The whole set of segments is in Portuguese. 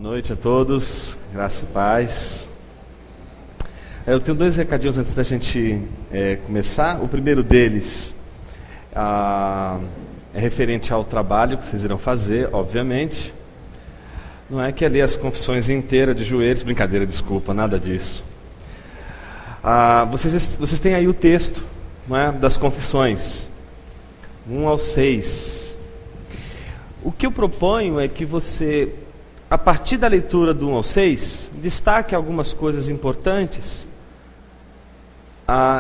noite a todos, graça e paz. Eu tenho dois recadinhos antes da gente começar. O primeiro deles é referente ao trabalho que vocês irão fazer, obviamente. Não é que é ler as confissões inteiras de joelhos, brincadeira, desculpa, nada disso. Vocês têm aí o texto, não é, das confissões, 1 ao 6. O que eu proponho é que você, a partir da leitura do 1 ao 6, destaque algumas coisas importantes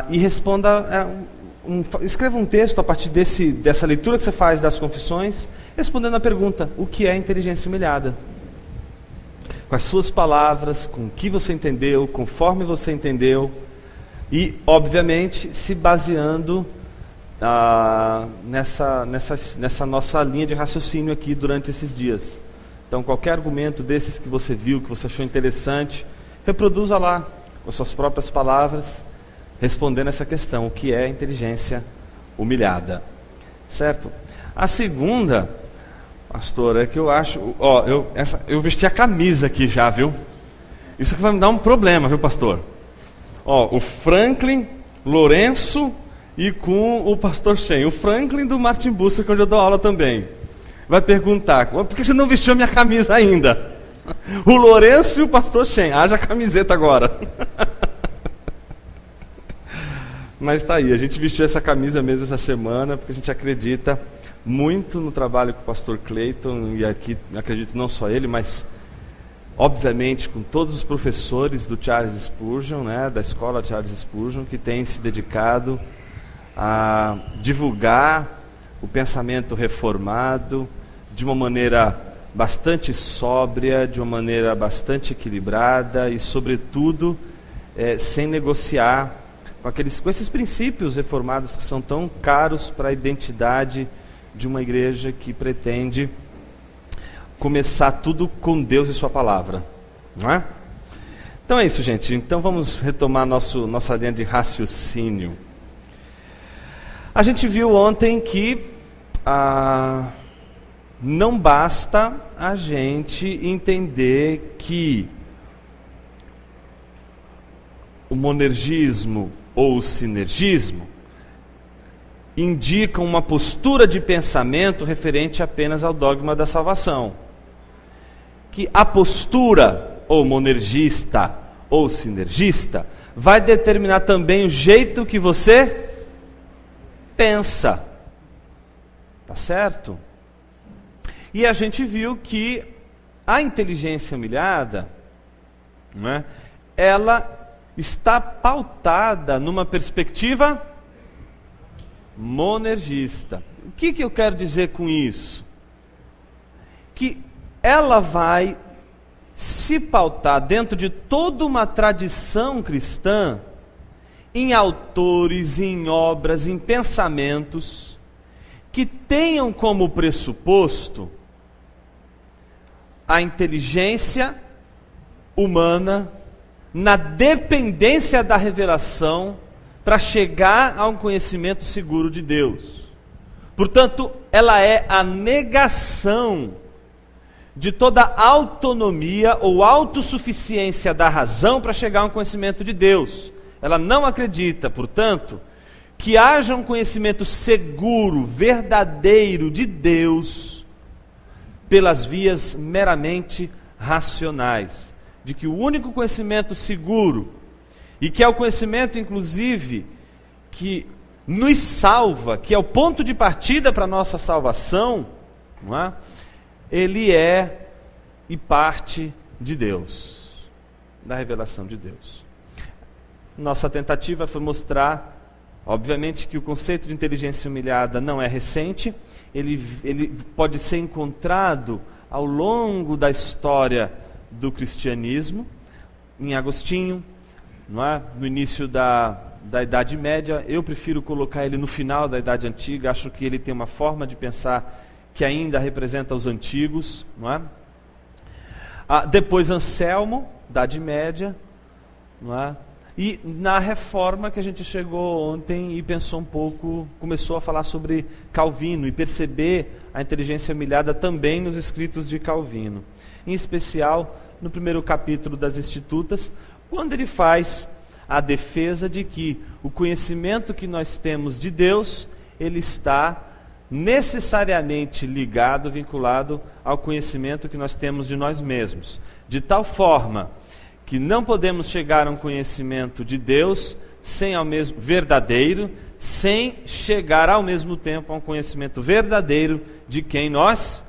e responda, escreva um texto a partir dessa leitura que você faz das confissões, respondendo a pergunta: o que é inteligência humilhada? Com as suas palavras, com o que você entendeu, conforme você entendeu, e, obviamente, se baseando nessa nossa linha de raciocínio aqui durante esses dias. Então, qualquer argumento desses que você viu, que você achou interessante, reproduza lá, com suas próprias palavras, respondendo essa questão: o que é inteligência humilhada? Certo? A segunda, pastor, é que eu acho... eu vesti a camisa aqui já, viu? Isso que vai me dar um problema, viu, pastor? O Franklin, Lourenço e com o pastor Shen. O Franklin do Martin Bucer, onde eu dou aula também. Vai perguntar: por que você não vestiu a minha camisa ainda? O Lourenço e o pastor Shen. Haja camiseta agora. Mas está aí, a gente vestiu essa camisa mesmo essa semana, porque a gente acredita muito no trabalho com o pastor Clayton, e aqui acredito não só ele, mas obviamente com todos os professores do Charles Spurgeon, né, da escola Charles Spurgeon, que têm se dedicado a divulgar o pensamento reformado de uma maneira bastante sóbria, de uma maneira bastante equilibrada e, sobretudo, sem negociar com esses princípios reformados que são tão caros para a identidade de uma igreja que pretende começar tudo com Deus e sua palavra, não é? Então é isso, gente. Então vamos retomar nossa linha de raciocínio. A gente viu ontem que não basta a gente entender que o monergismo ou o sinergismo indicam uma postura de pensamento referente apenas ao dogma da salvação. Que a postura, ou monergista, ou sinergista, vai determinar também o jeito que você pensa. Tá certo? E a gente viu que a inteligência humilhada, não é, ela está pautada numa perspectiva monergista. O que eu quero dizer com isso? Que ela vai se pautar dentro de toda uma tradição cristã, em autores, em obras, em pensamentos, que tenham como pressuposto a inteligência humana na dependência da revelação para chegar a um conhecimento seguro de Deus. Portanto, ela é a negação de toda autonomia ou autossuficiência da razão para chegar a um conhecimento de Deus. Ela não acredita, portanto, que haja um conhecimento seguro, verdadeiro de Deus pelas vias meramente racionais. De que o único conhecimento seguro, e que é o conhecimento, inclusive, que nos salva, que é o ponto de partida para a nossa salvação, não é? Ele é e parte de Deus, da revelação de Deus. Nossa tentativa foi mostrar, obviamente, que o conceito de inteligência humilhada não é recente, ele pode ser encontrado ao longo da história do cristianismo, em Agostinho, não é? No início da Idade Média. Eu prefiro colocar ele no final da Idade Antiga, acho que ele tem uma forma de pensar que ainda representa os antigos, não é? Depois Anselmo, Idade Média, não é? E na reforma que a gente chegou ontem e pensou um pouco, começou a falar sobre Calvino e perceber a inteligência humilhada também nos escritos de Calvino. Em especial no primeiro capítulo das Institutas, quando ele faz a defesa de que o conhecimento que nós temos de Deus, ele está necessariamente ligado, vinculado ao conhecimento que nós temos de nós mesmos. De tal forma que não podemos chegar a um conhecimento de Deus verdadeiro, sem chegar ao mesmo tempo a um conhecimento verdadeiro de quem nós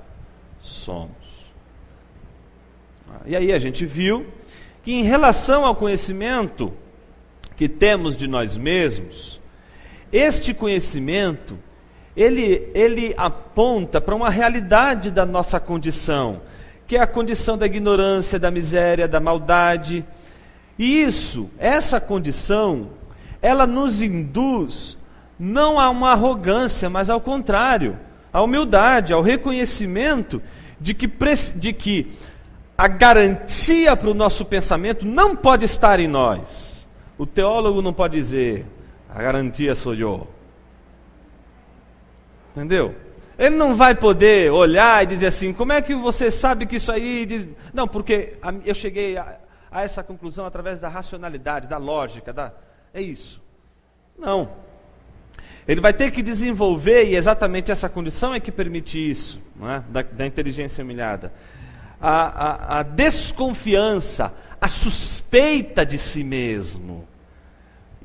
somos. E aí a gente viu que em relação ao conhecimento que temos de nós mesmos, este conhecimento, ele aponta para uma realidade da nossa condição, que é a condição da ignorância, da miséria, da maldade. E essa condição, ela nos induz não a uma arrogância, mas ao contrário, à humildade, ao reconhecimento de que a garantia para o nosso pensamento não pode estar em nós. O teólogo não pode dizer, a garantia sou eu. Entendeu? Ele não vai poder olhar e dizer assim, como é que você sabe que isso aí... Não, porque eu cheguei a essa conclusão através da racionalidade, da lógica, é isso. Não. Ele vai ter que desenvolver, e exatamente essa condição é que permite isso, não é? da inteligência humilhada. A desconfiança, a suspeita de si mesmo.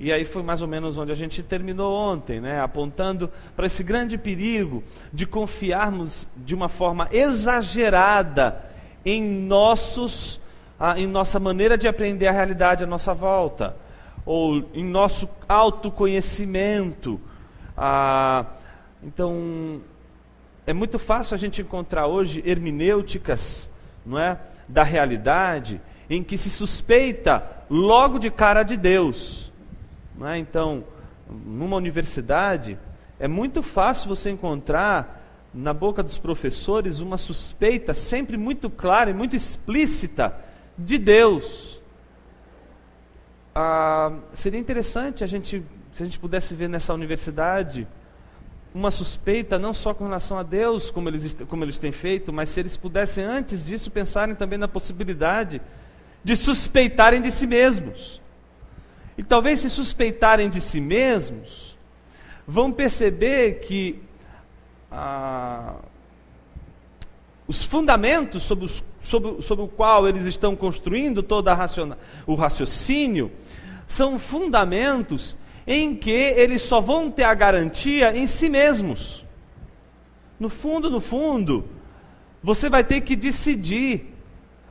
E aí foi mais ou menos onde a gente terminou ontem, né? Apontando para esse grande perigo de confiarmos de uma forma exagerada em nossa maneira de aprender a realidade à nossa volta, ou em nosso autoconhecimento. Então, é muito fácil a gente encontrar hoje hermenêuticas, não é, da realidade, em que se suspeita logo de cara de Deus. Não é? Então, numa universidade, é muito fácil você encontrar na boca dos professores uma suspeita sempre muito clara e muito explícita de Deus. Seria interessante se a gente pudesse ver nessa universidade uma suspeita não só com relação a Deus, como eles têm feito, mas se eles pudessem antes disso pensarem também na possibilidade de suspeitarem de si mesmos. E talvez se suspeitarem de si mesmos, vão perceber que os fundamentos sobre o qual eles estão construindo todo o raciocínio, são fundamentos em que eles só vão ter a garantia em si mesmos. No fundo, você vai ter que decidir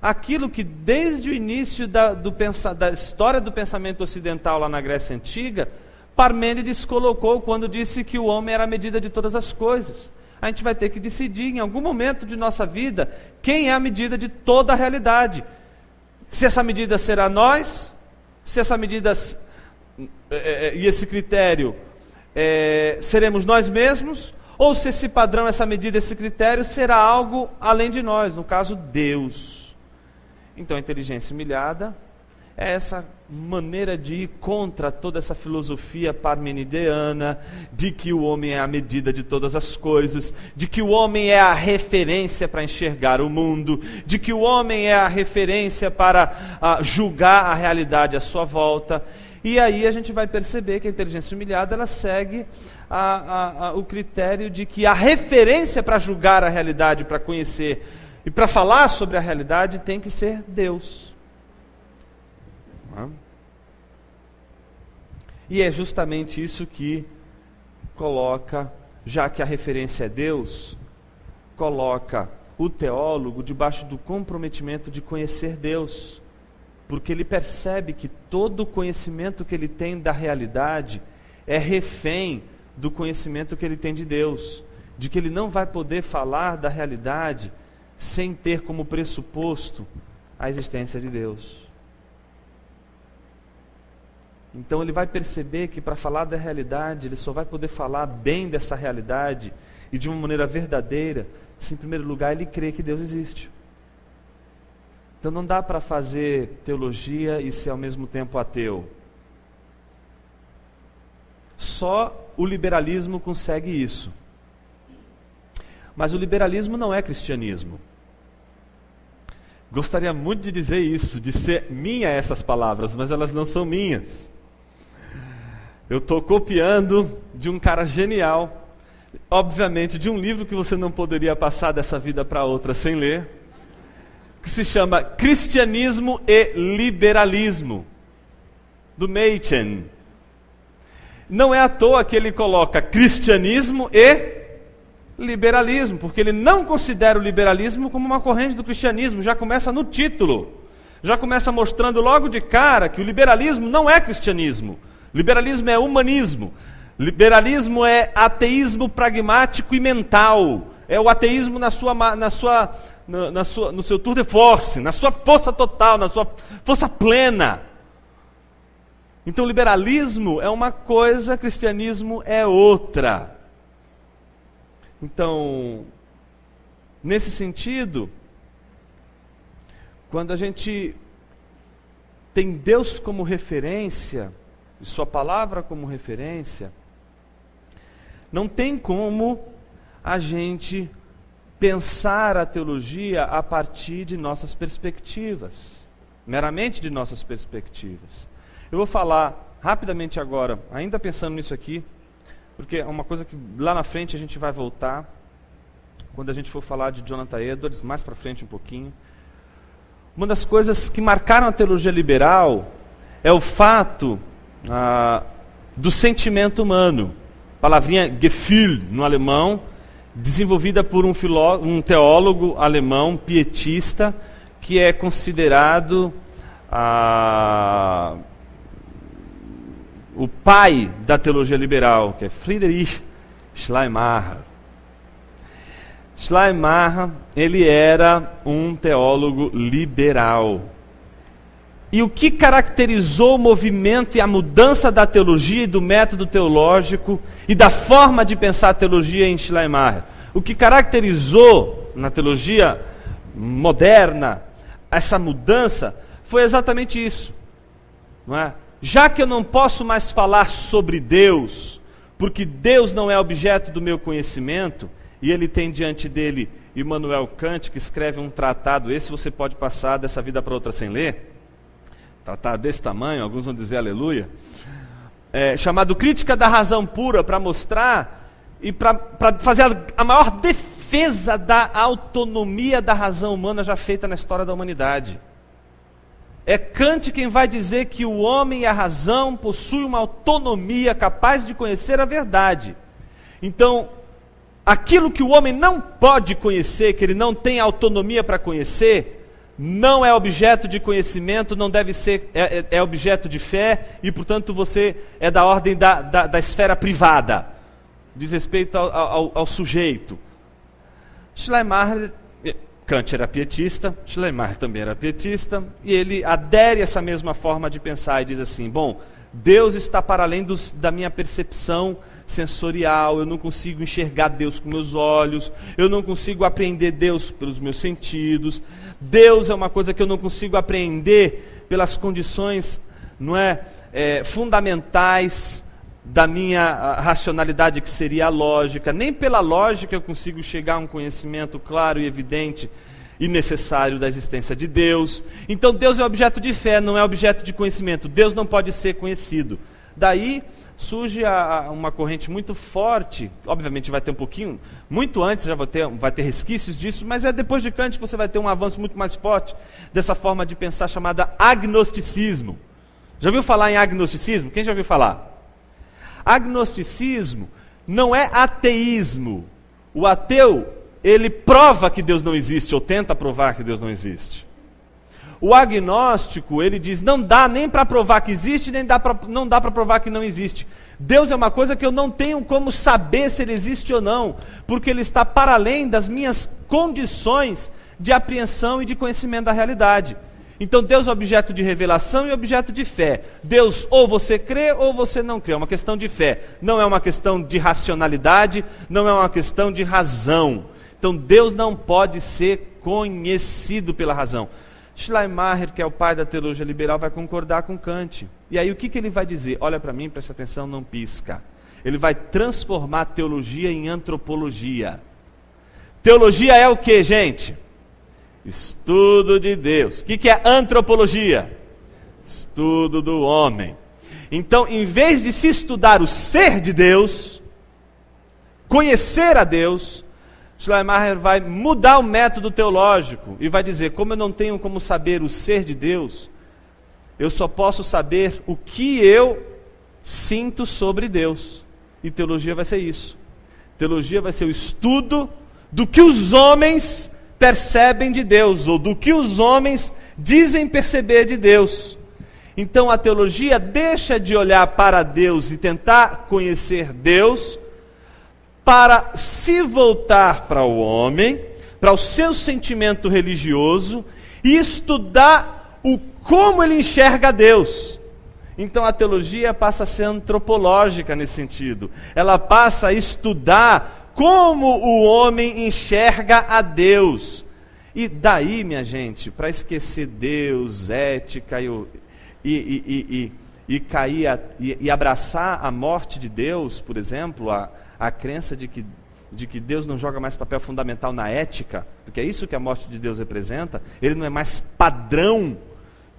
aquilo que desde o início da história do pensamento ocidental lá na Grécia Antiga, Parmênides colocou quando disse que o homem era a medida de todas as coisas. A gente vai ter que decidir em algum momento de nossa vida quem é a medida de toda a realidade. Se essa medida será nós, se essa medida e esse critério seremos nós mesmos, ou se esse padrão, essa medida, esse critério será algo além de nós, no caso Deus. Então a inteligência humilhada é essa maneira de ir contra toda essa filosofia parmenideana, de que o homem é a medida de todas as coisas, de que o homem é a referência para enxergar o mundo, de que o homem é a referência para julgar a realidade à sua volta. E aí a gente vai perceber que a inteligência humilhada, ela segue o critério de que a referência para julgar a realidade, para conhecer e para falar sobre a realidade, tem que ser Deus. E é justamente isso que coloca, já que a referência é Deus, coloca o teólogo debaixo do comprometimento de conhecer Deus, porque ele percebe que todo o conhecimento que ele tem da realidade é refém do conhecimento que ele tem de Deus, de que ele não vai poder falar da realidade sem ter como pressuposto a existência de Deus. Então ele vai perceber que para falar da realidade, ele só vai poder falar bem dessa realidade e de uma maneira verdadeira, se em primeiro lugar ele crê que Deus existe. Então não dá para fazer teologia e ser ao mesmo tempo ateu. Só o liberalismo consegue isso. Mas o liberalismo não é cristianismo. Gostaria muito de dizer isso, de ser minha essas palavras, mas elas não são minhas. Eu estou copiando de um cara genial, obviamente de um livro que você não poderia passar dessa vida para outra sem ler, que se chama Cristianismo e Liberalismo, do Machen. Não é à toa que ele coloca cristianismo e liberalismo, porque ele não considera o liberalismo como uma corrente do cristianismo, já começa no título, já começa mostrando logo de cara que o liberalismo não é cristianismo, liberalismo é humanismo, liberalismo é ateísmo pragmático e mental, é o ateísmo no seu tour de force, na sua força total, na sua força plena. Então liberalismo é uma coisa, cristianismo é outra. Então, nesse sentido, quando a gente tem Deus como referência, e sua palavra como referência, não tem como a gente pensar a teologia a partir de nossas perspectivas, meramente de nossas perspectivas. Eu vou falar rapidamente agora, ainda pensando nisso aqui, porque é uma coisa que lá na frente a gente vai voltar, quando a gente for falar de Jonathan Edwards, mais para frente um pouquinho. Uma das coisas que marcaram a teologia liberal é o fato do sentimento humano, palavrinha Gefühl no alemão, desenvolvida por um teólogo alemão pietista, que é considerado o pai da teologia liberal, que é Friedrich Schleiermacher. Schleiermacher, ele era um teólogo liberal. E o que caracterizou o movimento e a mudança da teologia e do método teológico e da forma de pensar a teologia em Schleiermacher? O que caracterizou na teologia moderna essa mudança foi exatamente isso, não é? Já que eu não posso mais falar sobre Deus, porque Deus não é objeto do meu conhecimento, e ele tem diante dele Immanuel Kant, que escreve um tratado, esse você pode passar dessa vida para outra sem ler, tratado desse tamanho, alguns vão dizer aleluia, chamado Crítica da Razão Pura, para mostrar e para fazer a maior defesa da autonomia da razão humana já feita na história da humanidade. É Kant quem vai dizer que o homem e a razão possuem uma autonomia capaz de conhecer a verdade. Então, aquilo que o homem não pode conhecer, que ele não tem autonomia para conhecer, não é objeto de conhecimento, não deve ser, é objeto de fé, e portanto você é da ordem da esfera privada, diz respeito ao sujeito. Schleiermacher, Kant era pietista, Schleiermacher também era pietista, e ele adere a essa mesma forma de pensar e diz assim, bom, Deus está para além da minha percepção sensorial, eu não consigo enxergar Deus com meus olhos, eu não consigo apreender Deus pelos meus sentidos, Deus é uma coisa que eu não consigo apreender pelas condições, fundamentais da minha racionalidade, que seria a lógica, nem pela lógica eu consigo chegar a um conhecimento claro e evidente e necessário da existência de Deus. Então Deus é objeto de fé, não é objeto de conhecimento. Deus não pode ser conhecido. Daí surge uma corrente muito forte, obviamente vai ter um pouquinho, muito antes já vai ter resquícios disso, mas é depois de Kant que você vai ter um avanço muito mais forte dessa forma de pensar chamada agnosticismo. Já ouviu falar em agnosticismo? Quem já ouviu falar? Agnosticismo não é ateísmo. O ateu, ele prova que Deus não existe, ou tenta provar que Deus não existe. O agnóstico, ele diz, não dá nem para provar que existe, nem não dá para provar que não existe. Deus é uma coisa que eu não tenho como saber se ele existe ou não, porque ele está para além das minhas condições de apreensão e de conhecimento da realidade. Então Deus é objeto de revelação e objeto de fé. Deus, ou você crê ou você não crê, é uma questão de fé. Não é uma questão de racionalidade, não é uma questão de razão. Então Deus não pode ser conhecido pela razão. Schleiermacher, que é o pai da teologia liberal, vai concordar com Kant. E aí o que ele vai dizer? Olha para mim, preste atenção, não pisca. Ele vai transformar a teologia em antropologia. Teologia é o que, gente? Estudo de Deus. O que é antropologia? Estudo do homem. Então, em vez de se estudar o ser de Deus, conhecer a Deus, Schleiermacher vai mudar o método teológico e vai dizer, como eu não tenho como saber o ser de Deus, eu só posso saber o que eu sinto sobre Deus. E teologia vai ser isso. Teologia vai ser o estudo do que os homens percebem de Deus, ou do que os homens dizem perceber de Deus. Então a teologia deixa de olhar para Deus e tentar conhecer Deus, para se voltar para o homem, para o seu sentimento religioso, e estudar como ele enxerga Deus. Então a teologia passa a ser antropológica nesse sentido. Ela passa a estudar como o homem enxerga a Deus. E daí, minha gente, para esquecer Deus, ética e abraçar a morte de Deus, por exemplo, a crença de que Deus não joga mais papel fundamental na ética, porque é isso que a morte de Deus representa. Ele não é mais padrão,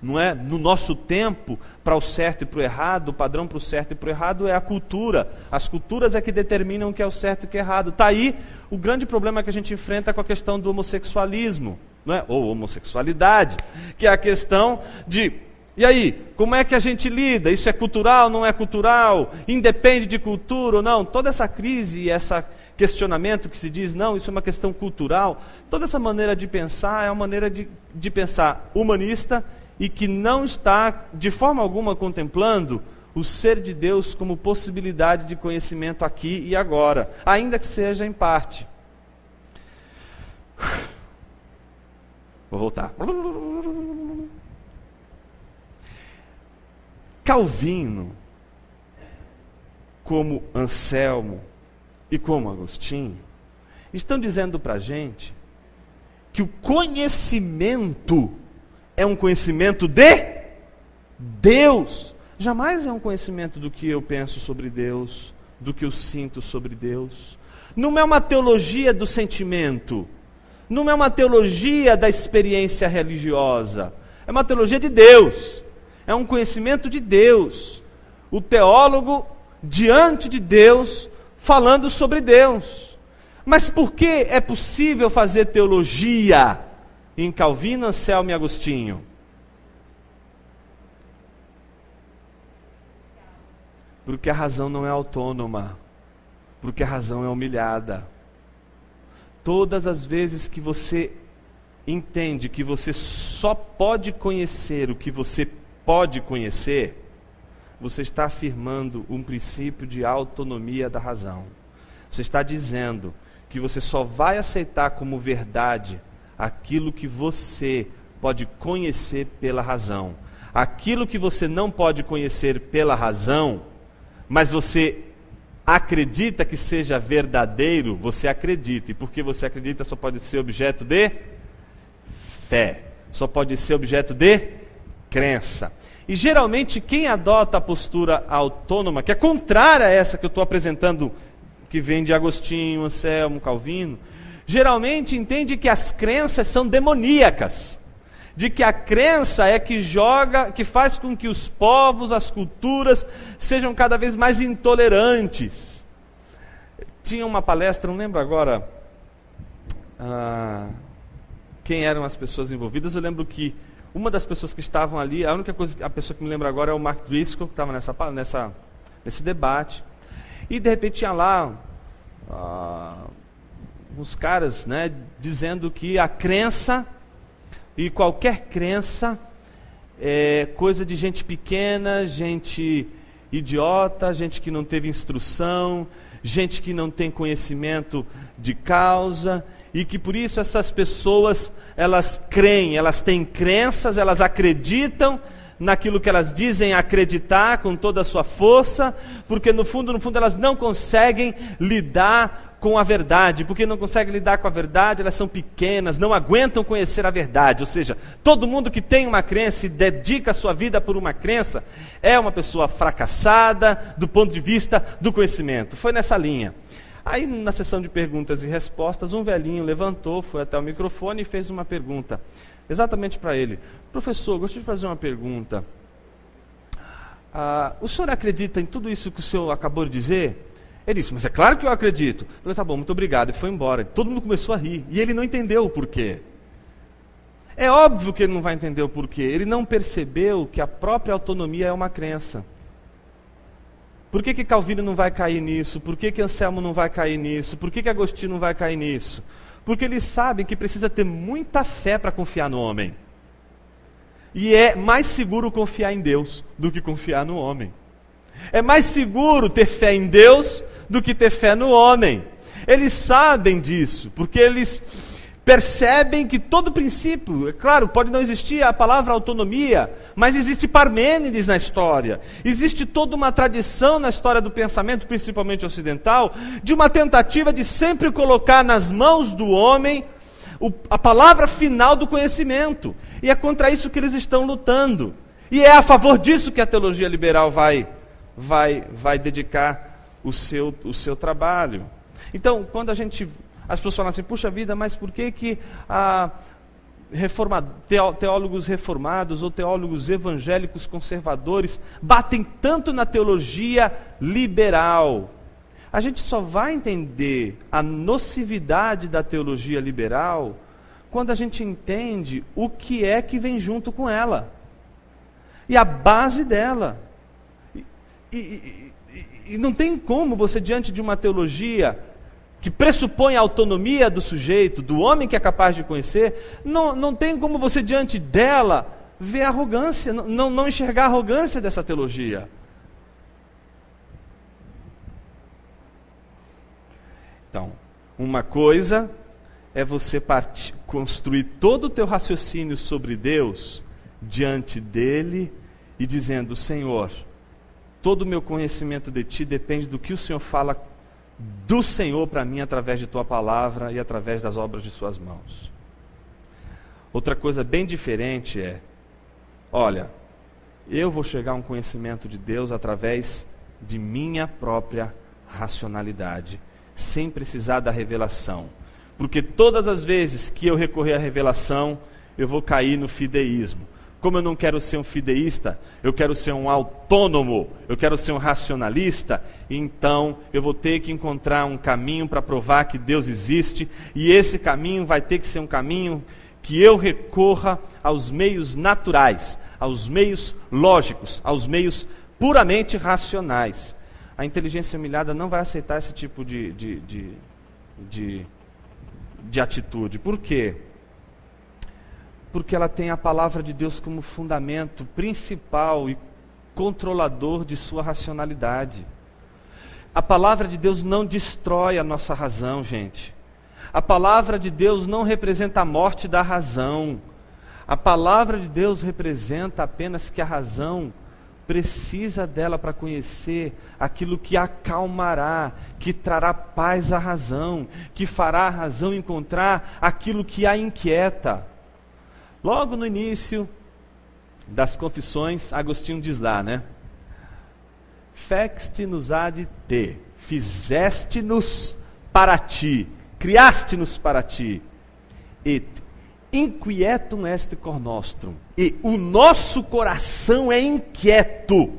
não é, no nosso tempo, para o certo e para o errado. O padrão para o certo e para o errado é a cultura. As culturas é que determinam o que é o certo e o que é errado. Está aí o grande problema que a gente enfrenta com a questão do homossexualismo, não é? Ou homossexualidade, que é a questão de, e aí, como é que a gente lida? Isso é cultural, não é cultural? Independe de cultura ou não? Toda essa crise e esse questionamento que se diz, não, isso é uma questão cultural, toda essa maneira de pensar é uma maneira de pensar humanista e que não está, de forma alguma, contemplando o ser de Deus como possibilidade de conhecimento aqui e agora, ainda que seja em parte. Vou voltar. Calvino, como Anselmo e como Agostinho, estão dizendo para a gente que o conhecimento é um conhecimento de Deus. Jamais é um conhecimento do que eu penso sobre Deus, do que eu sinto sobre Deus. Não é uma teologia do sentimento, não é uma teologia da experiência religiosa, é uma teologia de Deus. É um conhecimento de Deus. O teólogo diante de Deus, falando sobre Deus. Mas por que é possível fazer teologia em Calvino, Anselmo e Agostinho? Porque a razão não é autônoma. Porque a razão é humilhada. Todas as vezes que você entende que você só pode conhecer o que você pode conhecer, você está afirmando um princípio de autonomia da razão. Você está dizendo que você só vai aceitar como verdade aquilo que você pode conhecer pela razão. Aquilo que você não pode conhecer pela razão, mas você acredita que seja verdadeiro, você acredita. E porque você acredita, só pode ser objeto de fé. Só pode ser objeto de crença. E geralmente quem adota a postura autônoma, que é contrária a essa que eu estou apresentando, que vem de Agostinho, Anselmo, Calvino, geralmente entende que as crenças são demoníacas, de que a crença é que joga, que faz com que os povos, as culturas, sejam cada vez mais intolerantes. Tinha uma palestra, não lembro agora quem eram as pessoas envolvidas. Eu lembro que uma das pessoas que estavam ali, a pessoa que me lembra agora é o Mark Driscoll, que estava nesse debate. E de repente tinha lá uns caras, né, dizendo que a crença, e qualquer crença, é coisa de gente pequena, gente idiota, gente que não teve instrução, gente que não tem conhecimento de causa, e que por isso essas pessoas, elas creem, elas têm crenças, elas acreditam naquilo que elas dizem acreditar com toda a sua força, porque no fundo elas não conseguem lidar com a verdade. Porque não conseguem lidar com a verdade, elas são pequenas, não aguentam conhecer a verdade. Ou seja, todo mundo que tem uma crença e dedica a sua vida por uma crença é uma pessoa fracassada do ponto de vista do conhecimento. Foi nessa linha. Aí, na sessão de perguntas e respostas, um velhinho levantou, foi até o microfone e fez uma pergunta, exatamente para ele. Professor, gostaria de fazer uma pergunta. O senhor acredita em tudo isso que o senhor acabou de dizer? Ele disse, mas é claro que eu acredito. Eu falei, tá bom, muito obrigado. E foi embora. Todo mundo começou a rir. E ele não entendeu o porquê. É óbvio que ele não vai entender o porquê. Ele não percebeu que a própria autonomia é uma crença. Por que Calvino não vai cair nisso? Por que Anselmo não vai cair nisso? Por que Agostinho não vai cair nisso? Porque eles sabem que precisa ter muita fé para confiar no homem. E é mais seguro confiar em Deus do que confiar no homem. É mais seguro ter fé em Deus do que ter fé no homem. Eles sabem disso, porque eles percebem que todo princípio, é claro, pode não existir a palavra autonomia, mas existe Parmênides na história. Existe toda uma tradição na história do pensamento, principalmente ocidental, de uma tentativa de sempre colocar nas mãos do homem a palavra final do conhecimento. E é contra isso que eles estão lutando. E é a favor disso que a teologia liberal vai dedicar o seu trabalho. Então, quando as pessoas falam assim, puxa vida, mas por que teólogos reformados ou teólogos evangélicos conservadores batem tanto na teologia liberal? A gente só vai entender a nocividade da teologia liberal quando a gente entende o que é que vem junto com ela. E a base dela. E não tem como você, diante de uma teologia que pressupõe a autonomia do sujeito, do homem que é capaz de conhecer, não tem como você, diante dela, ver arrogância, não enxergar a arrogância dessa teologia. Então, uma coisa é você construir todo o teu raciocínio sobre Deus diante dele e dizendo, Senhor, todo o meu conhecimento de Ti depende do que o Senhor fala do Senhor para mim através de Tua palavra e através das obras de Suas mãos. Outra coisa bem diferente é, olha, eu vou chegar a um conhecimento de Deus através de minha própria racionalidade, sem precisar da revelação. Porque todas as vezes que eu recorrer à revelação, eu vou cair no fideísmo. Como eu não quero ser um fideísta, eu quero ser um autônomo, eu quero ser um racionalista, então eu vou ter que encontrar um caminho para provar que Deus existe, e esse caminho vai ter que ser um caminho que eu recorra aos meios naturais, aos meios lógicos, aos meios puramente racionais. A inteligência humilhada não vai aceitar esse tipo de atitude. Por quê? Porque ela tem a palavra de Deus como fundamento principal e controlador de sua racionalidade. A palavra de Deus não destrói a nossa razão, gente. A palavra de Deus não representa a morte da razão. A palavra de Deus representa apenas que a razão precisa dela para conhecer aquilo que acalmará, que trará paz à razão, que fará a razão encontrar aquilo que a inquieta. Logo no início das Confissões, Agostinho diz lá, né? Fexte-nos ad te, fizeste-nos para ti, criaste-nos para ti, et inquietum est cor nostrum, e o nosso coração é inquieto,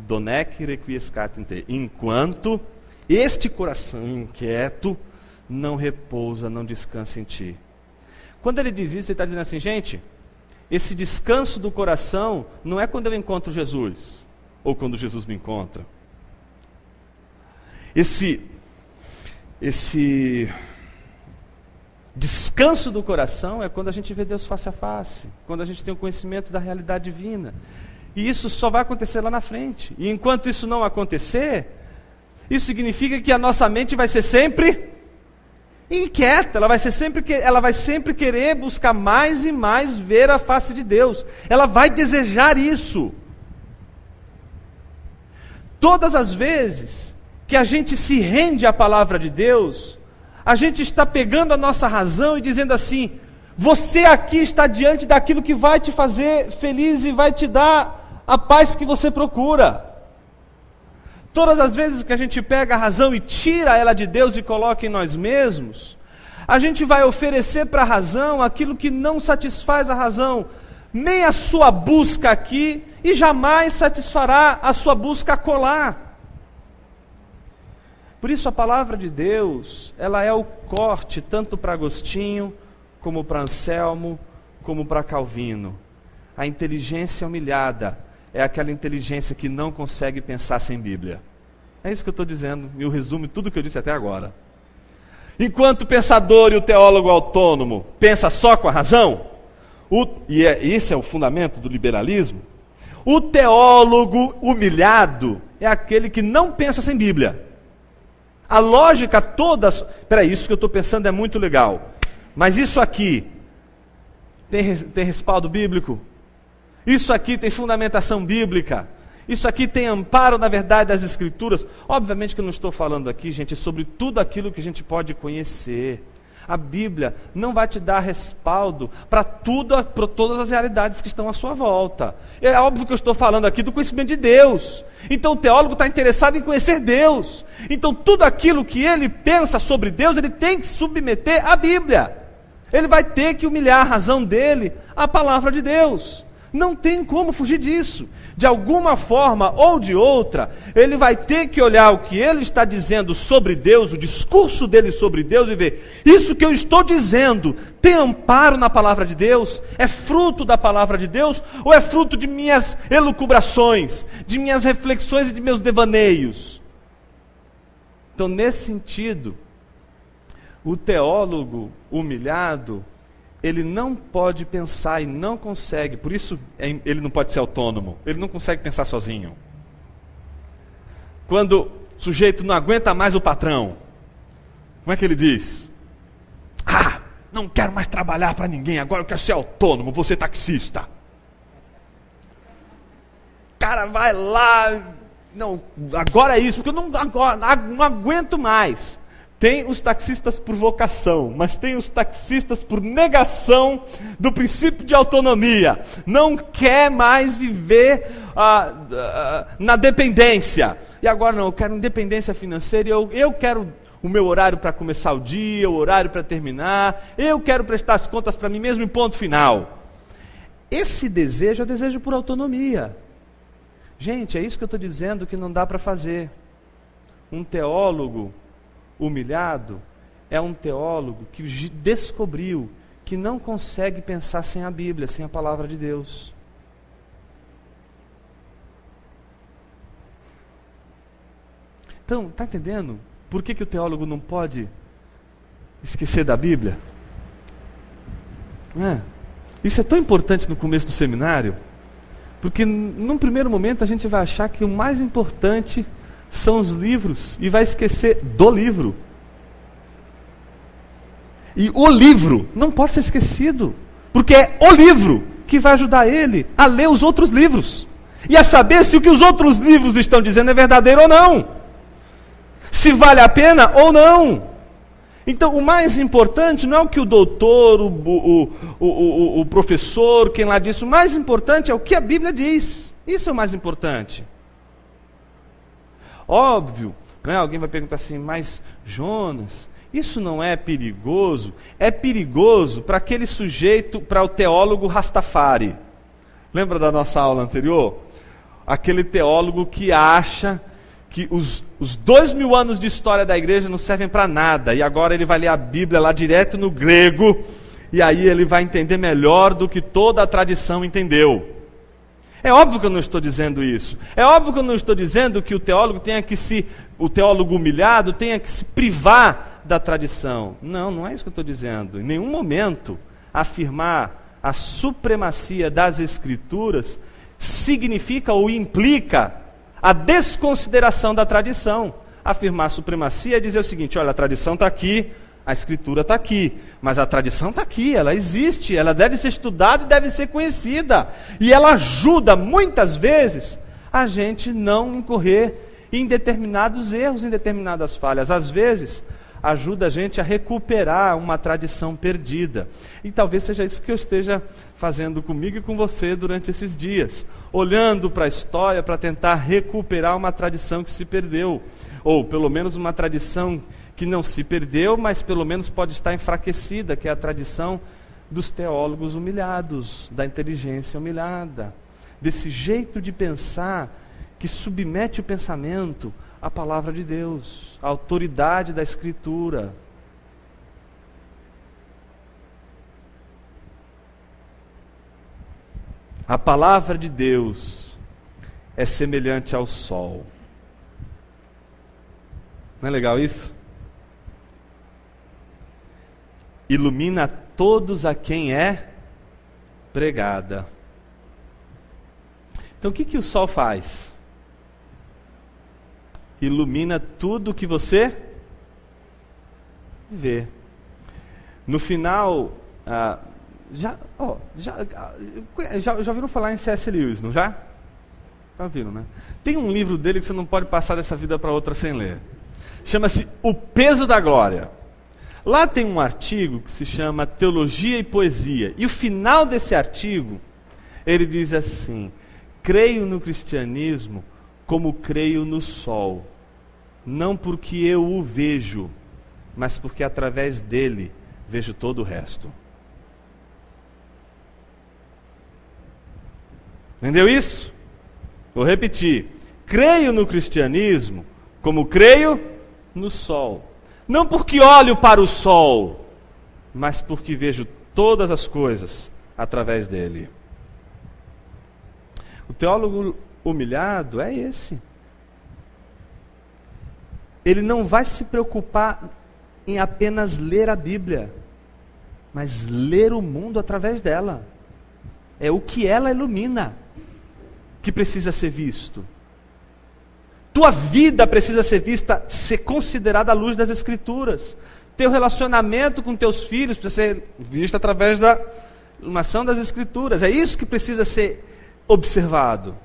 donec requiescat in te, enquanto este coração inquieto não repousa, não descansa em ti. Quando ele diz isso, ele está dizendo assim, gente, esse descanso do coração não é quando eu encontro Jesus, ou quando Jesus me encontra. Esse descanso do coração é quando a gente vê Deus face a face, quando a gente tem o conhecimento da realidade divina. E isso só vai acontecer lá na frente. E enquanto isso não acontecer, isso significa que a nossa mente vai ser sempre inquieta, ela vai sempre querer buscar mais e mais ver a face de Deus. Ela vai desejar isso. Todas as vezes que a gente se rende à palavra de Deus, a gente está pegando a nossa razão e dizendo assim: você aqui está diante daquilo que vai te fazer feliz e vai te dar a paz que você procura. Todas as vezes que a gente pega a razão e tira ela de Deus e coloca em nós mesmos, a gente vai oferecer para a razão aquilo que não satisfaz a razão, nem a sua busca aqui, e jamais satisfará a sua busca acolá. Por isso a palavra de Deus, ela é o corte tanto para Agostinho, como para Anselmo, como para Calvino. A inteligência humilhada é aquela inteligência que não consegue pensar sem Bíblia. É isso que eu estou dizendo, e eu resumo tudo que eu disse até agora. Enquanto o pensador e o teólogo autônomo pensa só com a razão, esse é o fundamento do liberalismo, o teólogo humilhado é aquele que não pensa sem Bíblia. A lógica toda... Espera aí, isso que eu estou pensando é muito legal. Mas isso aqui tem respaldo bíblico? Isso aqui tem fundamentação bíblica? Isso aqui tem amparo na verdade das Escrituras? Obviamente que eu não estou falando aqui, gente, sobre tudo aquilo que a gente pode conhecer. A Bíblia não vai te dar respaldo para todas as realidades que estão à sua volta. É óbvio que eu estou falando aqui do conhecimento de Deus. Então o teólogo está interessado em conhecer Deus. Então tudo aquilo que ele pensa sobre Deus, ele tem que se submeter à Bíblia. Ele vai ter que humilhar a razão dele à palavra de Deus. Não tem como fugir disso. De alguma forma ou de outra, ele vai ter que olhar o que ele está dizendo sobre Deus, o discurso dele sobre Deus, e ver: isso que eu estou dizendo tem amparo na palavra de Deus? É fruto da palavra de Deus? Ou é fruto de minhas elucubrações, de minhas reflexões e de meus devaneios? Então, nesse sentido, o teólogo humilhado, ele não pode pensar e não consegue, por isso ele não pode ser autônomo, ele não consegue pensar sozinho. Quando o sujeito não aguenta mais o patrão, como é que ele diz? Ah, não quero mais trabalhar para ninguém, agora eu quero ser autônomo, vou ser taxista. O cara vai lá, não, agora é isso, porque eu não aguento mais. Tem os taxistas por vocação, mas tem os taxistas por negação do princípio de autonomia. Não quer mais viver na dependência. E agora não, eu quero independência financeira, eu quero o meu horário para começar o dia, o horário para terminar, eu quero prestar as contas para mim mesmo em ponto final. Esse desejo é o desejo por autonomia. Gente, é isso que eu estou dizendo que não dá para fazer. Um teólogo humilhado é um teólogo que descobriu que não consegue pensar sem a Bíblia, sem a palavra de Deus. Então, está entendendo por que o teólogo não pode esquecer da Bíblia? Não é? Isso é tão importante no começo do seminário, porque num primeiro momento a gente vai achar que o mais importante são os livros, e vai esquecer do livro. E o livro não pode ser esquecido, porque é o livro que vai ajudar ele a ler os outros livros, e a saber se o que os outros livros estão dizendo é verdadeiro ou não, se vale a pena ou não. Então o mais importante não é o que o doutor, o professor, quem lá disse, o mais importante é o que a Bíblia diz. Isso é o mais importante. Óbvio, né? Alguém vai perguntar assim: mas Jonas, isso não é perigoso? É perigoso para aquele sujeito, para o teólogo Rastafari. Lembra da nossa aula anterior? Aquele teólogo que acha que os 2000 anos de história da igreja não servem para nada, e agora ele vai ler a Bíblia lá direto no grego, e aí ele vai entender melhor do que toda a tradição entendeu. É óbvio que eu não estou dizendo isso. É óbvio que eu não estou dizendo que o teólogo o teólogo humilhado tenha que se privar da tradição. Não, não é isso que eu estou dizendo. Em nenhum momento afirmar a supremacia das Escrituras significa ou implica a desconsideração da tradição. Afirmar a supremacia é dizer o seguinte: olha, a tradição está aqui, a Escritura está aqui, mas a tradição está aqui, ela existe, ela deve ser estudada e deve ser conhecida. E ela ajuda, muitas vezes, a gente não incorrer em determinados erros, em determinadas falhas. Às vezes, ajuda a gente a recuperar uma tradição perdida. E talvez seja isso que eu esteja fazendo comigo e com você durante esses dias. Olhando para a história para tentar recuperar uma tradição que se perdeu. Ou pelo menos uma tradição que não se perdeu, mas pelo menos pode estar enfraquecida, que é a tradição dos teólogos humilhados, da inteligência humilhada. Desse jeito de pensar que submete o pensamento à palavra de Deus, à autoridade da Escritura. A palavra de Deus é semelhante ao sol. Não é legal isso? Ilumina todos a quem é pregada. Então o que o sol faz? Ilumina tudo que você vê. No final, já ouviram falar em C.S. Lewis, não já? Já viram, né? Tem um livro dele que você não pode passar dessa vida para outra sem ler. Chama-se O Peso da Glória. Lá tem um artigo que se chama Teologia e Poesia. E o final desse artigo, ele diz assim: creio no cristianismo como creio no sol, não porque eu o vejo, mas porque através dele vejo todo o resto. Entendeu isso? Vou repetir. Creio no cristianismo como creio no sol. Não porque olho para o sol, mas porque vejo todas as coisas através dele. O teólogo humilhado é esse. Ele não vai se preocupar em apenas ler a Bíblia, mas ler o mundo através dela. É o que ela ilumina que precisa ser visto. Tua vida precisa ser vista, ser considerada à luz das Escrituras. Teu relacionamento com teus filhos precisa ser visto através da iluminação das Escrituras. É isso que precisa ser observado.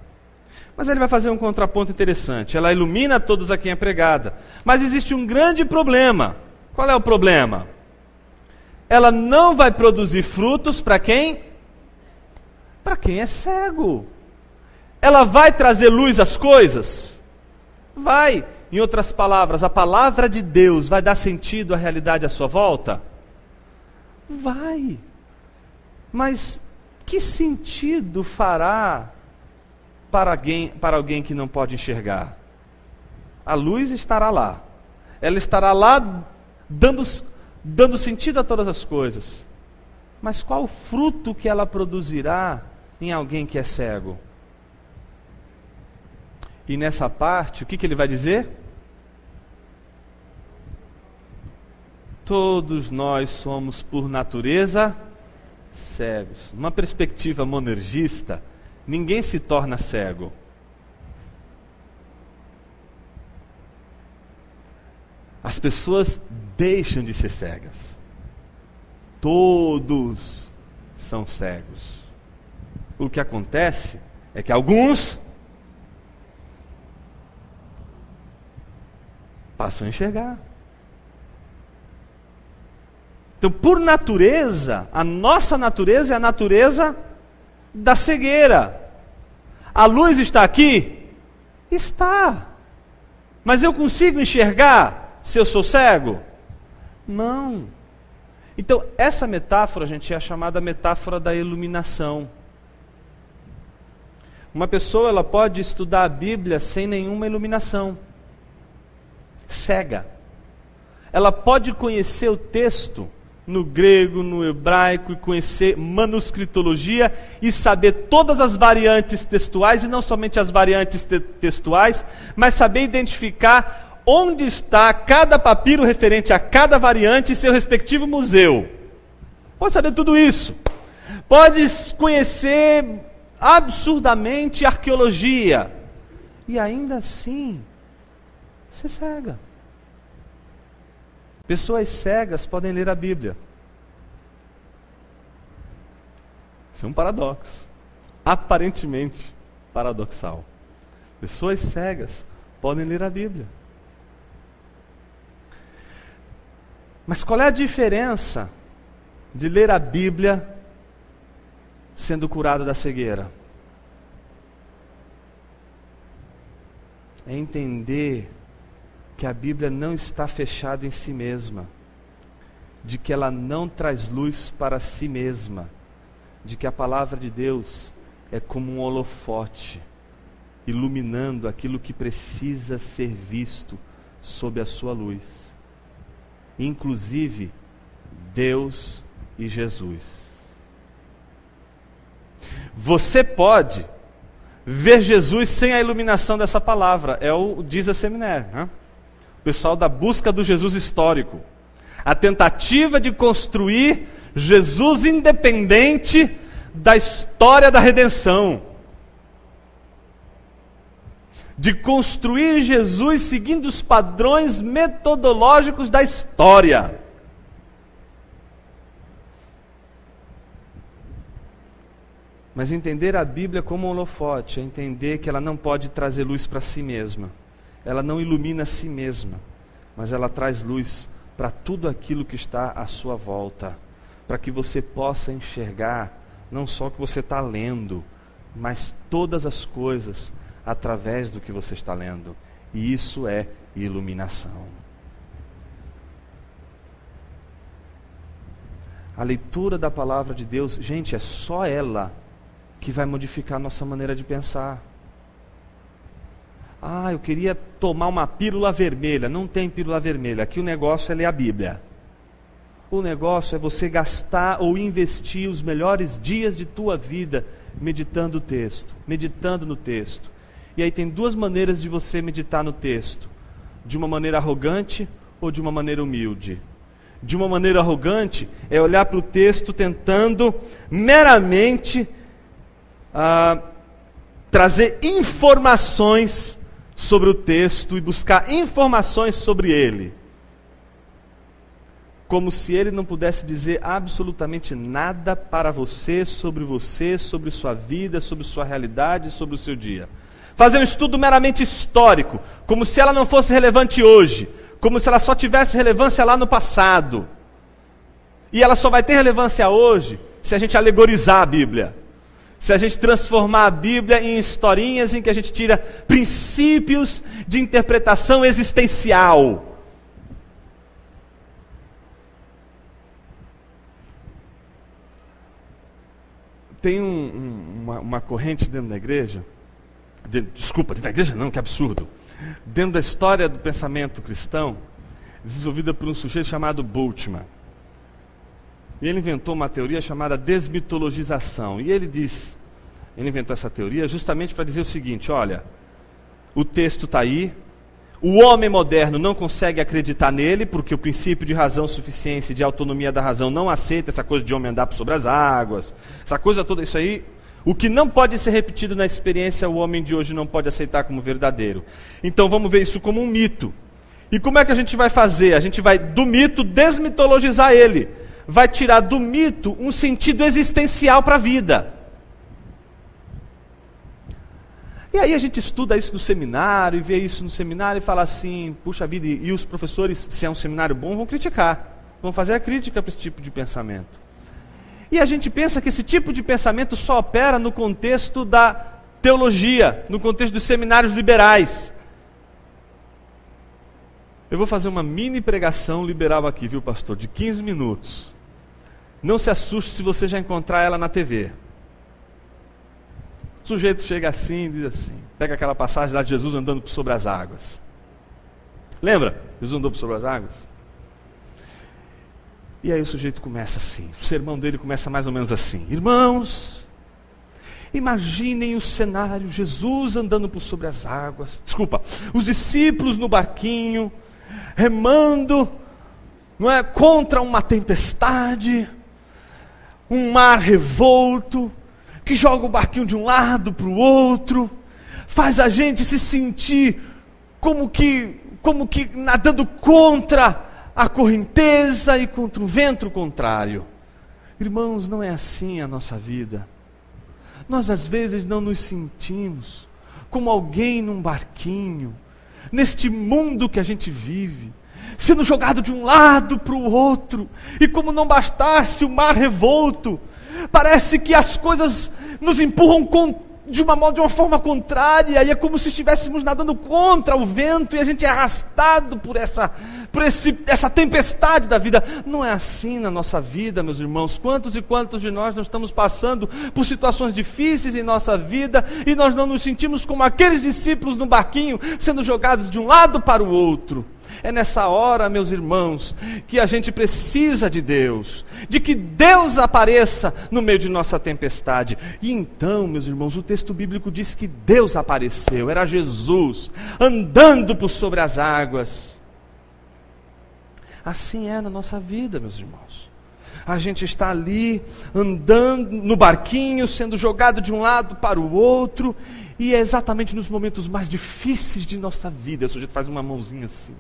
Mas ele vai fazer um contraponto interessante. Ela ilumina todos a quem é pregada. Mas existe um grande problema. Qual é o problema? Ela não vai produzir frutos para quem? Para quem é cego. Ela vai trazer luz às coisas? Vai. Em outras palavras, a palavra de Deus vai dar sentido à realidade à sua volta? Vai. Mas que sentido fará para alguém que não pode enxergar? A luz estará lá. Ela estará lá dando sentido a todas as coisas. Mas qual o fruto que ela produzirá em alguém que é cego? E nessa parte, o que ele vai dizer? Todos nós somos, por natureza, cegos. Numa perspectiva monergista, ninguém se torna cego. As pessoas deixam de ser cegas. Todos são cegos. O que acontece é que alguns passam a enxergar. Então, por natureza, a nossa natureza é a natureza da cegueira. A luz está aqui? Está. Mas eu consigo enxergar se eu sou cego? Não. Então, essa metáfora, gente, é a chamada metáfora da iluminação. Uma pessoa, ela pode estudar a Bíblia sem nenhuma iluminação. Cega. Ela pode conhecer o texto no grego, no hebraico, e conhecer manuscritologia e saber todas as variantes textuais, e não somente as variantes textuais, mas saber identificar onde está cada papiro referente a cada variante em seu respectivo museu. Pode saber tudo isso. Pode conhecer absurdamente arqueologia. E ainda assim, ser cega. Pessoas cegas podem ler a Bíblia. Isso é um paradoxo. Aparentemente paradoxal. Pessoas cegas podem ler a Bíblia. Mas qual é a diferença de ler a Bíblia sendo curado da cegueira? É entender que a Bíblia não está fechada em si mesma, de que ela não traz luz para si mesma, de que a palavra de Deus é como um holofote, iluminando aquilo que precisa ser visto sob a sua luz, inclusive Deus e Jesus. Você pode ver Jesus sem a iluminação dessa palavra, é o diz a Seminário, né? O pessoal da busca do Jesus histórico, a tentativa de construir Jesus independente da história da redenção, de construir Jesus seguindo os padrões metodológicos da história. Mas entender a Bíblia como um holofote é entender que ela não pode trazer luz para si mesma. Ela não ilumina a si mesma, mas ela traz luz para tudo aquilo que está à sua volta, para que você possa enxergar não só o que você está lendo, mas todas as coisas através do que você está lendo. E isso é iluminação. A leitura da palavra de Deus, gente, é só ela que vai modificar a nossa maneira de pensar. Ah, eu queria tomar uma pílula vermelha. Não tem pílula vermelha. Aqui o negócio é ler a Bíblia. O negócio é você gastar ou investir os melhores dias de tua vida meditando o texto, meditando no texto. E aí tem duas maneiras de você meditar no texto: de uma maneira arrogante ou de uma maneira humilde. De uma maneira arrogante é olhar para o texto tentando meramente trazer informações sobre o texto e buscar informações sobre ele, como se ele não pudesse dizer absolutamente nada para você, sobre sua vida, sobre sua realidade, sobre o seu dia. Fazer um estudo meramente histórico, como se ela não fosse relevante hoje, como se ela só tivesse relevância lá no passado. E ela só vai ter relevância hoje se a gente alegorizar a Bíblia. Se a gente transformar a Bíblia em historinhas em que a gente tira princípios de interpretação existencial. Tem uma corrente dentro da igreja, dentro da igreja não, que absurdo, dentro da história do pensamento cristão, desenvolvida por um sujeito chamado Bultmann. E ele inventou uma teoria chamada desmitologização. E ele inventou essa teoria justamente para dizer o seguinte: olha, o texto está aí, o homem moderno não consegue acreditar nele, porque o princípio de razão, suficiência e de autonomia da razão não aceita essa coisa de homem andar sobre as águas, essa coisa toda, isso aí, o que não pode ser repetido na experiência, o homem de hoje não pode aceitar como verdadeiro. Então vamos ver isso como um mito. E como é que a gente vai fazer? A gente vai, do mito, desmitologizar ele. Vai tirar do mito um sentido existencial para a vida. E aí a gente estuda isso no seminário, e vê isso no seminário e fala assim, puxa vida, e os professores, se é um seminário bom, vão criticar. Vão fazer a crítica para esse tipo de pensamento. E a gente pensa que esse tipo de pensamento só opera no contexto da teologia, no contexto dos seminários liberais. Eu vou fazer uma mini pregação liberal aqui, viu, pastor? De 15 minutos. Não se assuste se você já encontrar ela na TV. O sujeito chega assim e diz assim, pega aquela passagem lá de Jesus andando sobre as águas. Lembra? Jesus andou sobre as águas? E aí o sujeito começa assim, o sermão dele começa mais ou menos assim: irmãos, imaginem o cenário, Jesus andando por sobre as águas, os discípulos no barquinho, remando, não é, contra uma tempestade, um mar revolto, que joga o barquinho de um lado para o outro, faz a gente se sentir como que nadando contra a correnteza e contra o vento contrário. Irmãos, não é assim a nossa vida. Nós às vezes não nos sentimos como alguém num barquinho, neste mundo que a gente vive, sendo jogado de um lado para o outro, e como não bastasse o mar revolto, parece que as coisas nos empurram de uma forma contrária, e é como se estivéssemos nadando contra o vento, e a gente é arrastado por essa tempestade da vida. Não é assim na nossa vida, meus irmãos. Quantos e quantos de nós não estamos passando por situações difíceis em nossa vida, e nós não nos sentimos como aqueles discípulos no barquinho, sendo jogados de um lado para o outro. É nessa hora, meus irmãos, que a gente precisa de Deus, de que Deus apareça no meio de nossa tempestade. E então, meus irmãos, o texto bíblico diz que Deus apareceu, era Jesus, andando por sobre as águas. Assim é na nossa vida, meus irmãos. A gente está ali, andando no barquinho, sendo jogado de um lado para o outro, e é exatamente nos momentos mais difíceis de nossa vida, o sujeito faz uma mãozinha assim,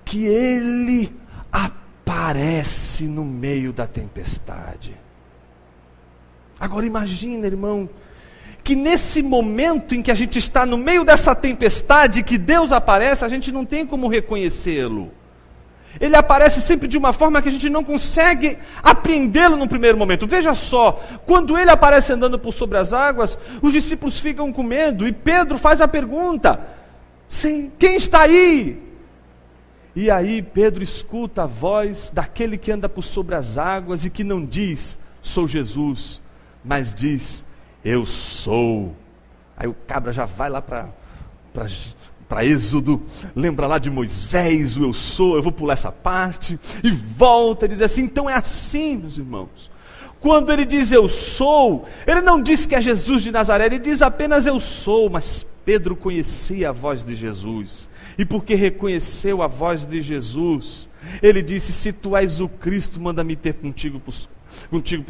que Ele aparece no meio da tempestade. Agora imagina, irmão, que nesse momento em que a gente está no meio dessa tempestade, que Deus aparece, a gente não tem como reconhecê-lo. Ele aparece sempre de uma forma que a gente não consegue apreendê-lo no primeiro momento. Veja só, quando Ele aparece andando por sobre as águas, os discípulos ficam com medo, e Pedro faz a pergunta: sim, quem está aí? E aí Pedro escuta a voz daquele que anda por sobre as águas e que não diz, sou Jesus, mas diz, eu sou. Aí o cabra já vai lá para Êxodo, lembra lá de Moisés, o eu sou, eu vou pular essa parte, e volta e diz assim. Então é assim, meus irmãos. Quando ele diz eu sou, ele não diz que é Jesus de Nazaré, ele diz apenas eu sou, mas Pedro conhecia a voz de Jesus, e porque reconheceu a voz de Jesus, ele disse, se tu és o Cristo, manda-me ter contigo por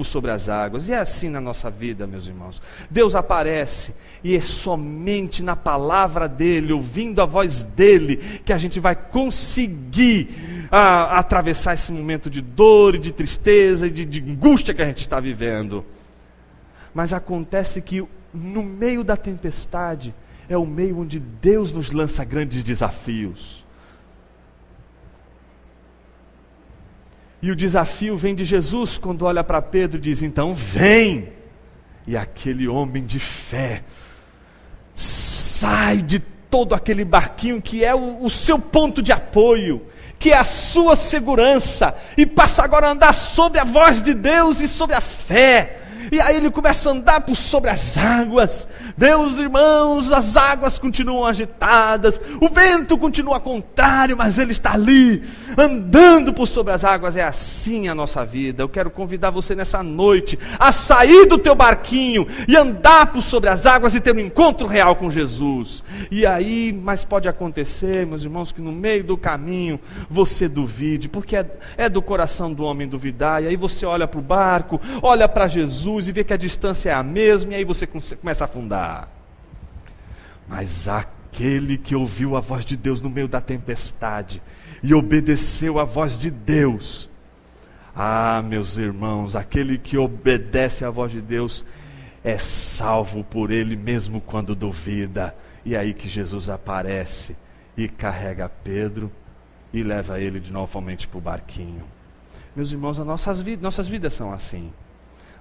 sobre as águas. E é assim na nossa vida, meus irmãos. Deus aparece, e é somente na palavra dEle, ouvindo a voz dEle, que a gente vai conseguir atravessar esse momento de dor, e de tristeza, e de angústia que a gente está vivendo. Mas acontece que no meio da tempestade, é o meio onde Deus nos lança grandes desafios. E o desafio vem de Jesus, quando olha para Pedro e diz, então vem. E aquele homem de fé sai de todo aquele barquinho que é o seu ponto de apoio, que é a sua segurança, e passa agora a andar sob a voz de Deus e sob a fé. E aí ele começa a andar por sobre as águas. Meus irmãos, as águas continuam agitadas, o vento continua contrário, mas ele está ali, andando por sobre as águas. É assim a nossa vida. Eu quero convidar você nessa noite a sair do teu barquinho e andar por sobre as águas e ter um encontro real com Jesus. E aí, mas pode acontecer, meus irmãos, que no meio do caminho você duvide, porque é do coração do homem duvidar. E aí você olha para o barco, olha para Jesus e vê que a distância é a mesma, e aí você começa a afundar. Mas aquele que ouviu a voz de Deus no meio da tempestade e obedeceu a voz de Deus, meus irmãos, aquele que obedece à voz de Deus é salvo por Ele mesmo quando duvida. E aí que Jesus aparece e carrega Pedro e leva ele de novamente para o barquinho. Meus irmãos, as nossas vidas são assim.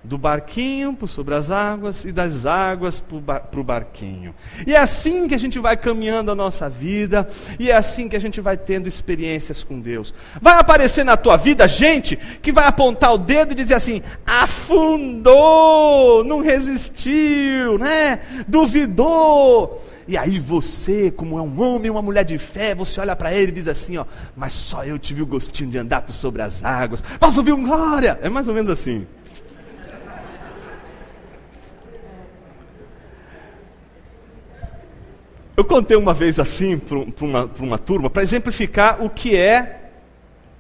Do barquinho por sobre as águas, e das águas para o barquinho. E é assim que a gente vai caminhando a nossa vida, e é assim que a gente vai tendo experiências com Deus. Vai aparecer na tua vida gente que vai apontar o dedo e dizer assim, afundou, não resistiu, né? Duvidou. E aí você, como é um homem, uma mulher de fé, você olha para ele e diz assim, mas só eu tive o gostinho de andar por sobre as águas. Posso ouvir um glória? É mais ou menos assim. Eu contei uma vez assim para uma turma, para exemplificar o que é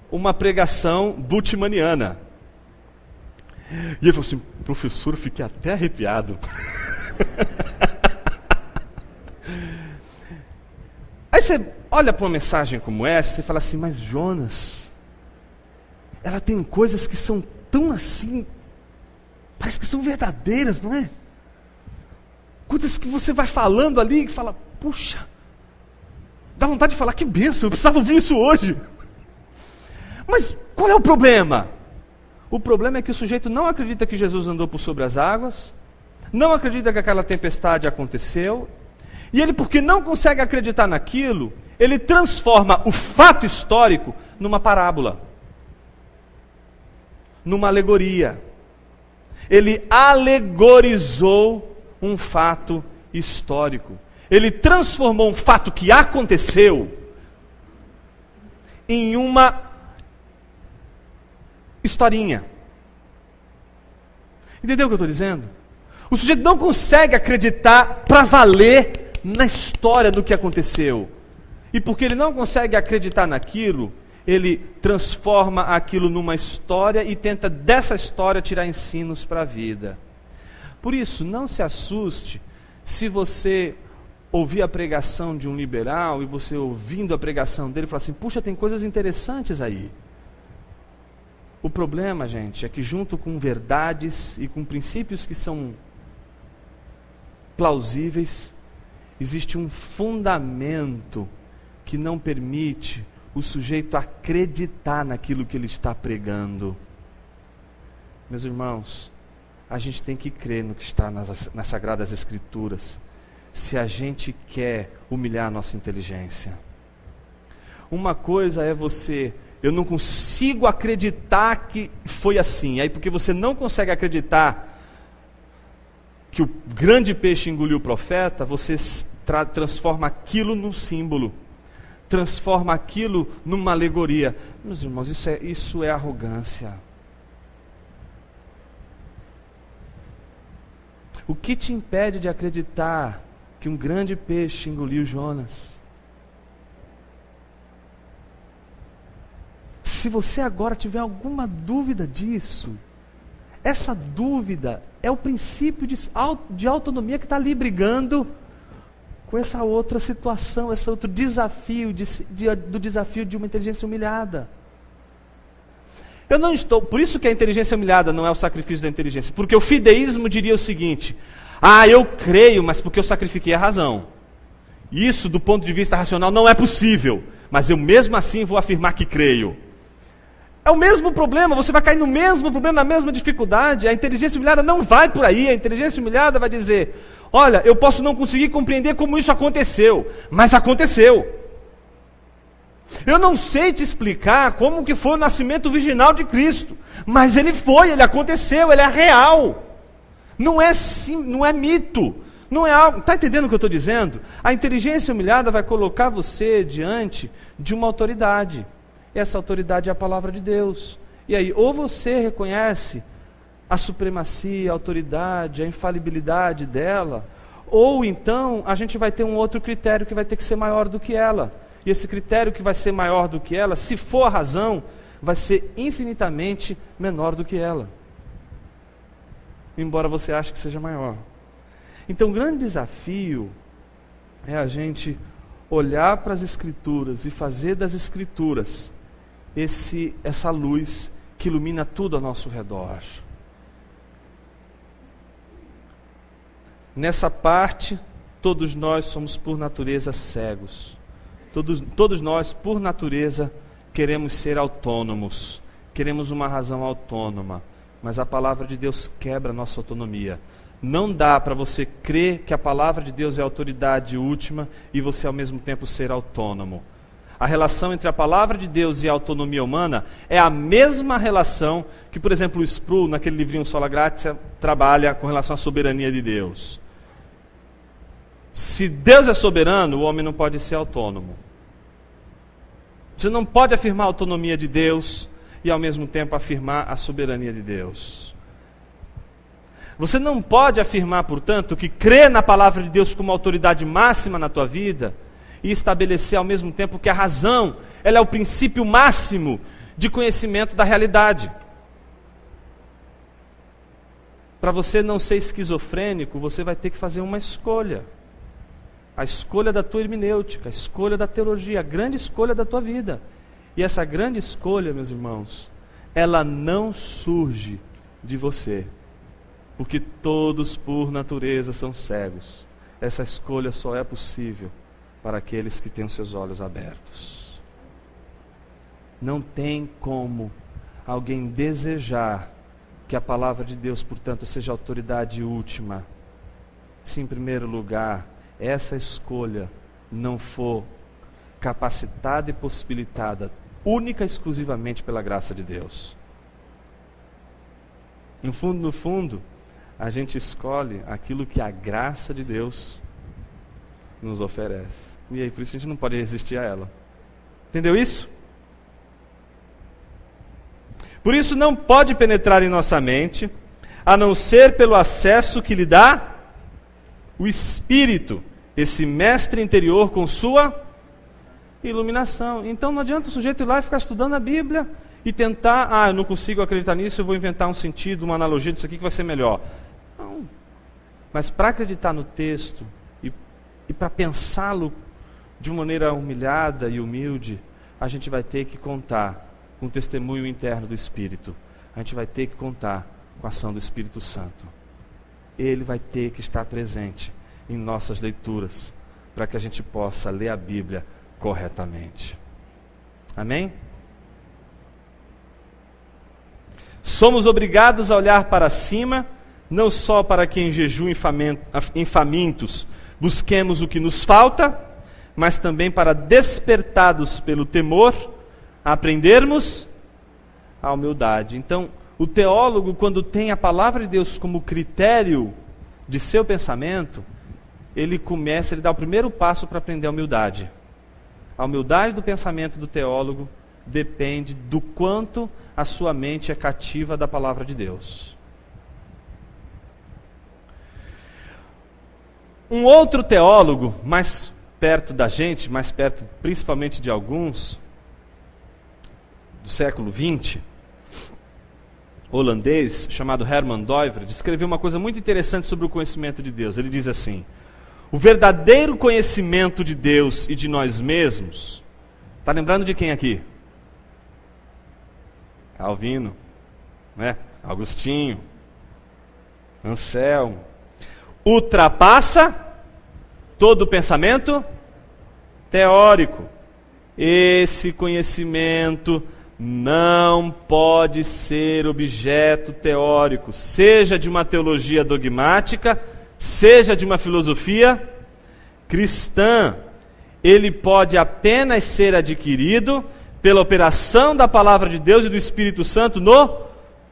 uma pregação bultmanniana. E ele falou assim, professor, eu fiquei até arrepiado. Aí você olha para uma mensagem como essa, você fala assim, mas Jonas, ela tem coisas que são tão assim, parece que são verdadeiras, não é? Coisas que você vai falando ali e fala, puxa, Dá vontade de falar, que bênção, eu precisava ouvir isso hoje. Mas qual é o problema? O problema é que o sujeito não acredita que Jesus andou por sobre as águas, não acredita que aquela tempestade aconteceu, e ele, porque não consegue acreditar naquilo, ele transforma o fato histórico numa parábola, numa alegoria. Ele alegorizou um fato histórico. Ele transformou um fato que aconteceu em uma historinha. Entendeu o que eu estou dizendo? O sujeito não consegue acreditar para valer na história do que aconteceu. E porque ele não consegue acreditar naquilo, ele transforma aquilo numa história e tenta dessa história tirar ensinos para a vida. Por isso, não se assuste se você ouvir a pregação de um liberal e você ouvindo a pregação dele falar assim, puxa, tem coisas interessantes aí. O problema, gente, é que junto com verdades e com princípios que são plausíveis, existe um fundamento que não permite o sujeito acreditar naquilo que ele está pregando. Meus irmãos, a gente tem que crer no que está nas Sagradas Escrituras, se a gente quer humilhar a nossa inteligência. Uma coisa é eu não consigo acreditar que foi assim. Aí porque você não consegue acreditar que o grande peixe engoliu o profeta, você transforma aquilo num símbolo, transforma aquilo numa alegoria. Meus irmãos, isso é arrogância. O que te impede de acreditar que um grande peixe engoliu Jonas? Se você agora tiver alguma dúvida disso, essa dúvida é o princípio de autonomia que está ali brigando com essa outra situação, esse outro desafio, do desafio de uma inteligência humilhada. Por isso que a inteligência humilhada não é o sacrifício da inteligência, porque o fideísmo diria o seguinte, eu creio, mas porque eu sacrifiquei a razão. Isso, do ponto de vista racional, não é possível, mas eu mesmo assim vou afirmar que creio. É o mesmo problema, você vai cair no mesmo problema, na mesma dificuldade. A inteligência humilhada não vai por aí. A inteligência humilhada vai dizer, olha, eu posso não conseguir compreender como isso aconteceu, mas aconteceu. Eu não sei te explicar como que foi o nascimento virginal de Cristo, mas ele aconteceu, ele é real. Não é mito, não é algo. Está entendendo o que eu estou dizendo? A inteligência humilhada vai colocar você diante de uma autoridade. Essa autoridade é a palavra de Deus. E aí, ou você reconhece a supremacia, a autoridade, a infalibilidade dela, ou então a gente vai ter um outro critério que vai ter que ser maior do que ela. E esse critério que vai ser maior do que ela, se for a razão, vai ser infinitamente menor do que ela. Embora você ache que seja maior. Então, o grande desafio é a gente olhar para as Escrituras e fazer das Escrituras essa luz que ilumina tudo ao nosso redor. Nessa parte, todos nós somos por natureza cegos. Todos nós, por natureza, queremos ser autônomos. Queremos uma razão autônoma. Mas a palavra de Deus quebra a nossa autonomia. Não dá para você crer que a palavra de Deus é a autoridade última e você ao mesmo tempo ser autônomo. A relação entre a palavra de Deus e a autonomia humana é a mesma relação que, por exemplo, o Sproul, naquele livrinho Sola Gratia, trabalha com relação à soberania de Deus. Se Deus é soberano, o homem não pode ser autônomo. Você não pode afirmar a autonomia de Deus e ao mesmo tempo afirmar a soberania de Deus. Você não pode afirmar, portanto, que crê na palavra de Deus como autoridade máxima na tua vida e estabelecer ao mesmo tempo que a razão, ela é o princípio máximo de conhecimento da realidade. Para você não ser esquizofrênico, você vai ter que fazer uma escolha. A escolha da tua hermenêutica, a escolha da teologia, a grande escolha da tua vida. E essa grande escolha, meus irmãos, ela não surge de você. Porque todos por natureza são cegos. Essa escolha só é possível para aqueles que têm os seus olhos abertos. Não tem como alguém desejar que a palavra de Deus, portanto, seja a autoridade última, se em primeiro lugar essa escolha não for capacitada e possibilitada única e exclusivamente pela graça de Deus. No fundo, a gente escolhe aquilo que a graça de Deus nos oferece. E aí, por isso a gente não pode resistir a ela. Entendeu isso? Por isso não pode penetrar em nossa mente, a não ser pelo acesso que lhe dá o Espírito, esse mestre interior com sua iluminação. Então não adianta o sujeito ir lá e ficar estudando a Bíblia e tentar, eu não consigo acreditar nisso, eu vou inventar um sentido, uma analogia disso aqui que vai ser melhor. Não. Mas para acreditar no texto e para pensá-lo de uma maneira humilhada e humilde, a gente vai ter que contar com o testemunho interno do Espírito. A gente vai ter que contar com a ação do Espírito Santo. Ele vai ter que estar presente em nossas leituras, para que a gente possa ler a Bíblia corretamente. Amém? Somos obrigados a olhar para cima, não só para que em jejum e famintos busquemos o que nos falta, mas também para, despertados pelo temor, aprendermos a humildade. Então, o teólogo, quando tem a palavra de Deus como critério de seu pensamento, ele dá o primeiro passo para aprender a humildade. A humildade do pensamento do teólogo depende do quanto a sua mente é cativa da palavra de Deus. Um outro teólogo, mais perto da gente, mais perto principalmente de alguns, do século XX, holandês, chamado Herman Doivre, escreveu uma coisa muito interessante sobre o conhecimento de Deus. Ele diz assim: o verdadeiro conhecimento de Deus e de nós mesmos, está lembrando de quem aqui? Calvino, né? Agostinho, Anselmo, ultrapassa todo pensamento teórico. Esse conhecimento não pode ser objeto teórico, seja de uma teologia dogmática, seja de uma filosofia cristã. Ele pode apenas ser adquirido pela operação da palavra de Deus e do Espírito Santo no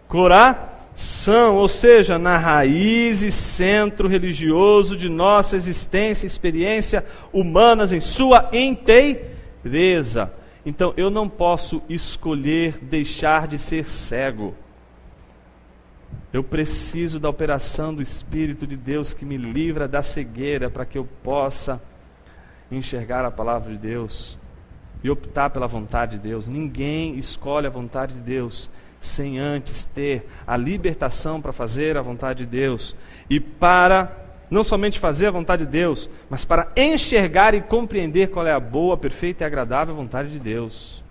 coração, ou seja, na raiz e centro religioso de nossa existência e experiência humanas em sua inteireza. Então, eu não posso escolher deixar de ser cego. Eu preciso da operação do Espírito de Deus que me livra da cegueira para que eu possa enxergar a palavra de Deus e optar pela vontade de Deus. Ninguém escolhe a vontade de Deus sem antes ter a libertação para fazer a vontade de Deus. E para não somente fazer a vontade de Deus, mas para enxergar e compreender qual é a boa, perfeita e agradável vontade de Deus.